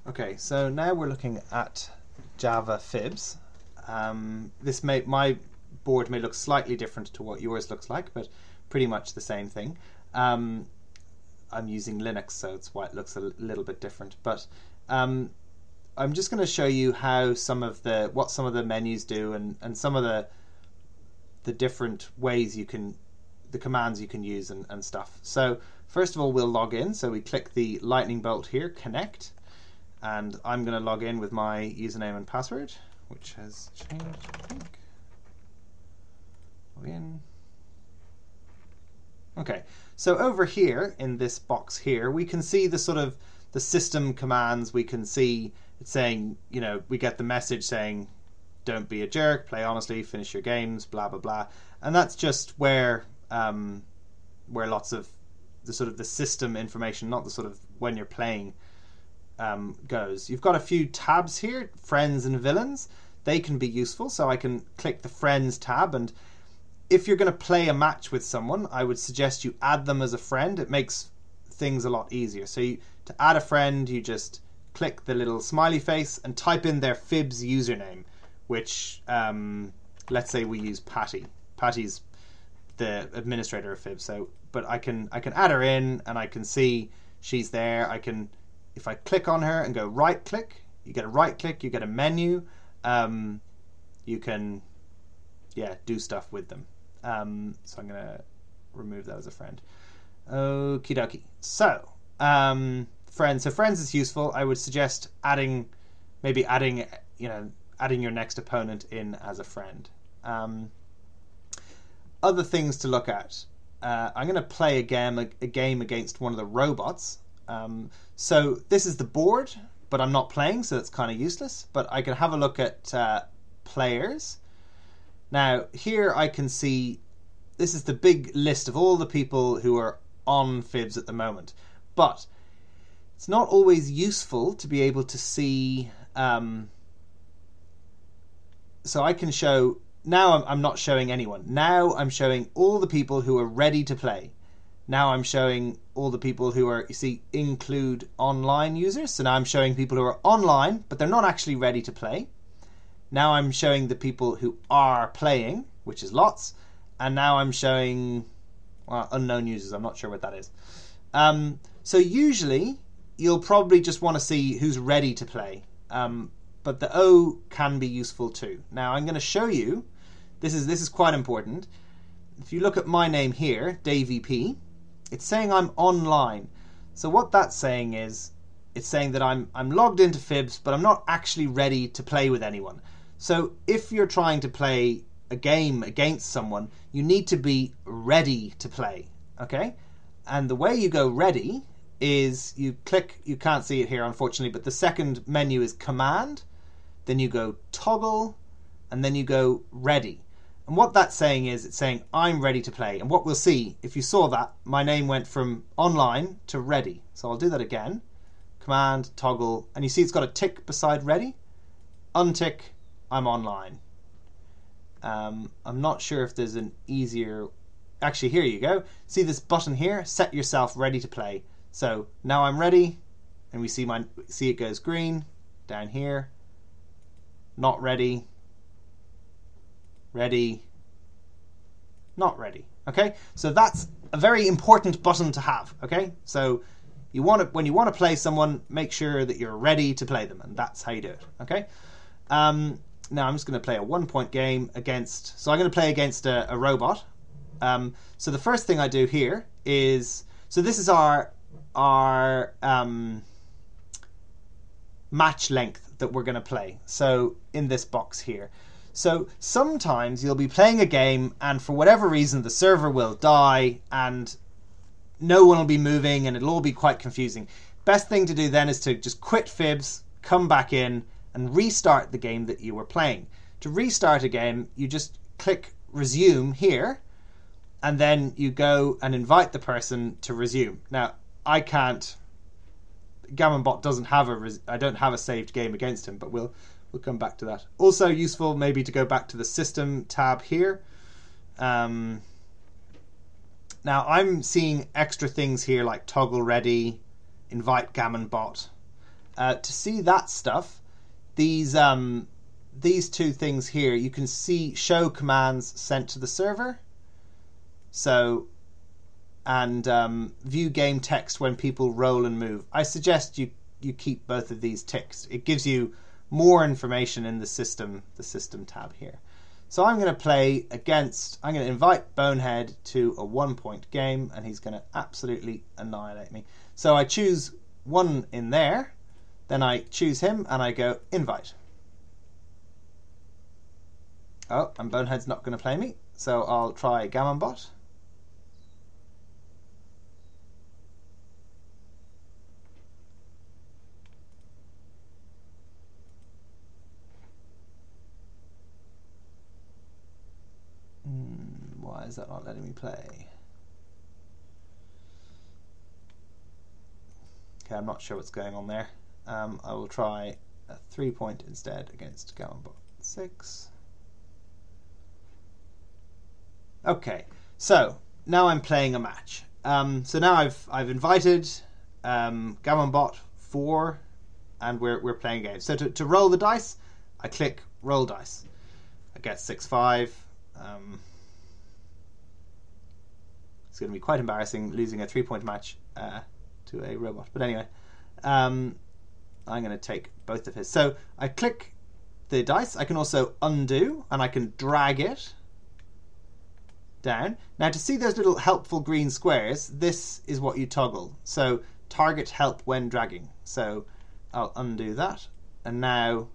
Okay, so now we're looking at JavaFibs. My board may look slightly different to what yours looks like, but pretty much the same thing. I'm using Linux, so it's why it looks a little bit different. But I'm just going to show you how what some of the menus do and some of the different ways the commands you can use and stuff. So first of all, we'll log in. So we click the lightning bolt here, connect. And I'm going to log in with my username and password, which has changed, I think. Log in. Okay, so over here in this box here, we can see the system commands. We can see it's saying, we get the message saying, don't be a jerk, play honestly, finish your games, blah, blah, blah. And that's just where lots of the system information, not the when you're playing, goes. You've got a few tabs here, friends and villains. They can be useful, so I can click the friends tab, and if you're going to play a match with someone, I would suggest you add them as a friend. It makes things a lot easier. So to add a friend, you just click the little smiley face and type in their Fibs username, which let's say we use Patty. Patty's the administrator of Fibs, but I can add her in, and I can see she's there. If I click on her and go right click, you get a right click, you get a menu. You can do stuff with them. So I'm going to remove that as a friend. Okie dokie. So friends. So friends is useful. I would suggest adding your next opponent in as a friend. Other things to look at. I'm going to play a game against one of the robots. So this is the board, but I'm not playing, so it's kind of useless. But I can have a look at players. Now here I can see this is the big list of all the people who are on Fibs at the moment. But it's not always useful to be able to see. So I can show. Now I'm not showing anyone. Now I'm showing all the people who are ready to play. Now I'm showing all the people who are, include online users. So now I'm showing people who are online, but they're not actually ready to play. Now I'm showing the people who are playing, which is lots. And now I'm showing unknown users. I'm not sure what that is. So usually you'll probably just want to see who's ready to play. But the O can be useful too. Now I'm going to show you, this is quite important. If you look at my name here, DavyP, it's saying I'm online. So what that's saying is, it's saying that I'm logged into Fibs, but I'm not actually ready to play with anyone. So if you're trying to play a game against someone, you need to be ready to play, okay? And the way you go ready is you click, you can't see it here unfortunately, but the second menu is command, then you go toggle, and then you go ready. And what that's saying is, it's saying I'm ready to play. And what we'll see, if you saw that, my name went from online to ready. So I'll do that again. Command, toggle, and you see it's got a tick beside ready. Untick, I'm online. I'm not sure if there's an easier... Actually, here you go. See this button here? Set yourself ready to play. So now I'm ready, and we see it goes green down here. Not ready. Ready, not ready. Okay, so that's a very important button to have. Okay, so when you want to play someone, make sure that you're ready to play them, and that's how you do it. Okay. Now I'm just going to play a 1-point game against. So I'm going to play against a robot. So the first thing I do here is, so this is our match length that we're going to play. So in this box here. So sometimes you'll be playing a game and for whatever reason the server will die and no one will be moving and it'll all be quite confusing. Best thing to do then is to just quit Fibs, come back in and restart the game that you were playing. To restart a game, you just click resume here and then you go and invite the person to resume. Now I can't, GammonBot doesn't have I don't have a saved game against him, but we'll come back to that. Also useful maybe to go back to the system tab here. Now I'm seeing extra things here like toggle ready, invite GammonBot. To see that stuff, these two things here, you can see show commands sent to the server. So, and view game text when people roll and move. I suggest you keep both of these ticked. It gives you more information in the system tab here. So I'm going to play against, I'm going to invite Bonehead to a 1-point game, and he's going to absolutely annihilate me. So I choose one in there, then I choose him and I go invite. Oh, and Bonehead's not going to play me, so I'll try GammonBot. Why is that not letting me play? Okay, I'm not sure what's going on there. I will try a 3-point instead against GammonBot 6. Okay, so now I'm playing a match. So now I've invited GammonBot 4, and we're playing a game. So to roll the dice, I click roll dice. I get 6-5. It's going to be quite embarrassing losing a 3-point match to a robot. But anyway, I'm going to take both of his. So I click the dice. I can also undo, and I can drag it down. Now to see those little helpful green squares, this is what you toggle. So target help when dragging. So I'll undo that, and now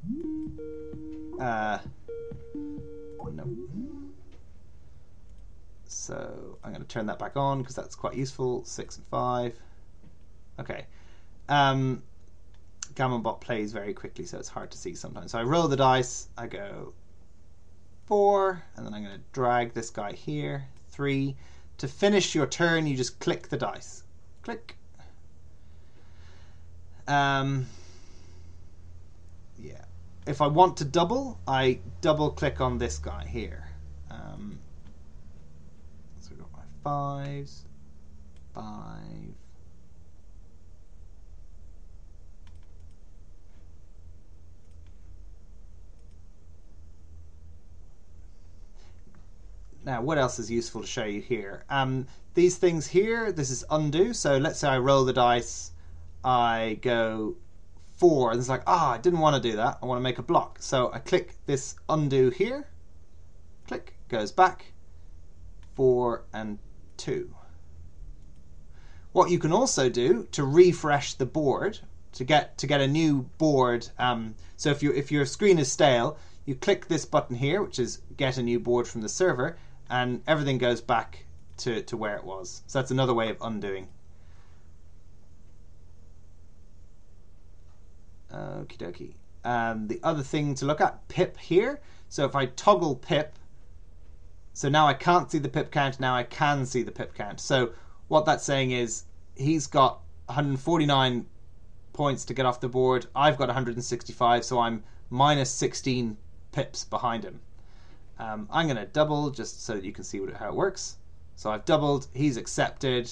no. So I'm going to turn that back on because that's quite useful. 6 and 5. Okay. GammonBot plays very quickly, so it's hard to see sometimes. So I roll the dice, I go 4, and then I'm going to drag this guy here, 3. To finish your turn, you just click the dice. Click. Yeah. If I want to double, I double click on this guy here. So I've got my 5s, 5. Now, what else is useful to show you here? These things here, this is undo. So let's say I roll the dice, I go 4, and it's like, I didn't want to do that. I want to make a block. So I click this undo here, click, goes back, 4 and 2. What you can also do to refresh the board, to get a new board, so if your screen is stale, you click this button here, which is get a new board from the server, and everything goes back to where it was. So that's another way of undoing. Okie dokie. The other thing to look at, pip here. So if I toggle pip, so now I can't see the pip count, now I can see the pip count. So what that's saying is he's got 149 points to get off the board. I've got 165, so I'm minus 16 pips behind him. I'm going to double just so that you can see how it works. So I've doubled, he's accepted.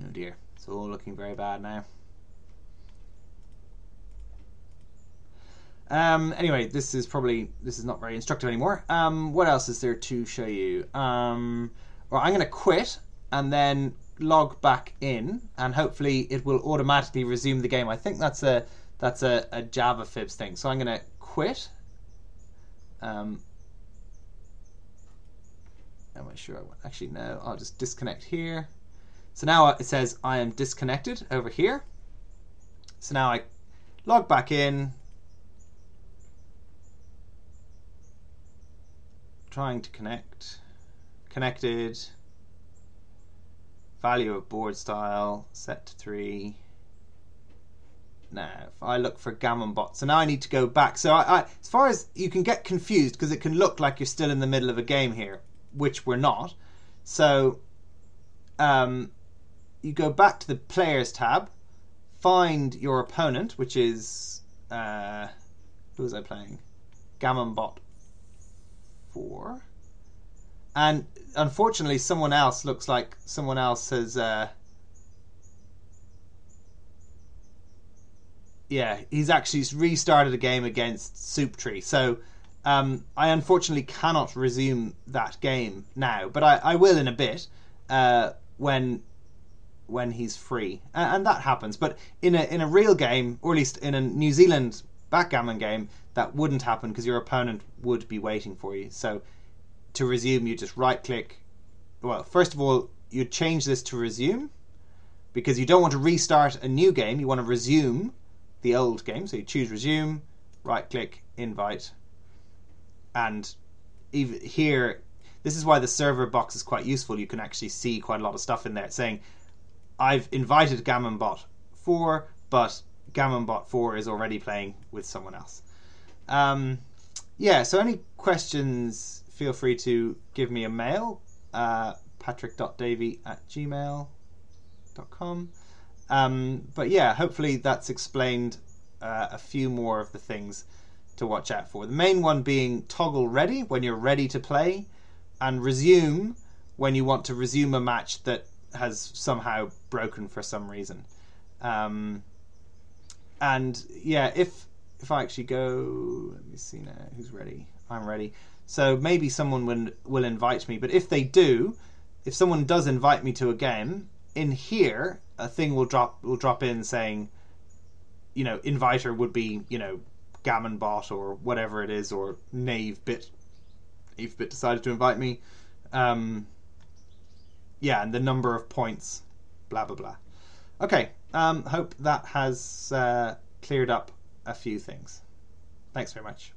Oh dear, it's all looking very bad now. Anyway, this is not very instructive anymore. What else is there to show you? Well, I'm going to quit and then log back in, and hopefully it will automatically resume the game. I think that's a JavaFibs thing. So I'm going to quit, Am I sure I want? Actually, no. I'll just disconnect here. So now it says I am disconnected over here. So now I log back in, trying to connect, connected, value of board style, set to 3. Now, if I look for Gammon Bot, so now I need to go back. So I as far as you can get confused, because it can look like you're still in the middle of a game here, which we're not. So you go back to the Players tab, find your opponent, which is, who was I playing? Gammon Bot 4. And unfortunately, someone else looks like someone else has... yeah, he's actually restarted a game against Soup Tree. So I unfortunately cannot resume that game now, but I will in a bit when he's free, and that happens. But in a real game, or at least in a New Zealand backgammon game, that wouldn't happen because your opponent would be waiting for you. So to resume, you just right click. Well, first of all, you change this to resume because you don't want to restart a new game. You want to resume the old game. So you choose resume, right click, invite, and even here, this is why the server box is quite useful. You can actually see quite a lot of stuff in there saying I've invited GammonBot 4, but GammonBot 4 is already playing with someone else. Yeah, so any questions, feel free to give me a mail, patrick.davey@gmail.com. But yeah, hopefully that's explained a few more of the things to watch out for. The main one being toggle ready when you're ready to play, and resume when you want to resume a match that has somehow broken for some reason. And yeah, if I actually go, let me see now, who's ready? I'm ready. So maybe someone will invite me, but if they do, if someone does invite me to a game, in here a thing will drop in saying, you know, inviter would be, you know, GammonBot or whatever it is, or NaveBit decided to invite me. Yeah, and the number of points, blah blah blah. Okay, hope that has cleared up a few things. Thanks very much.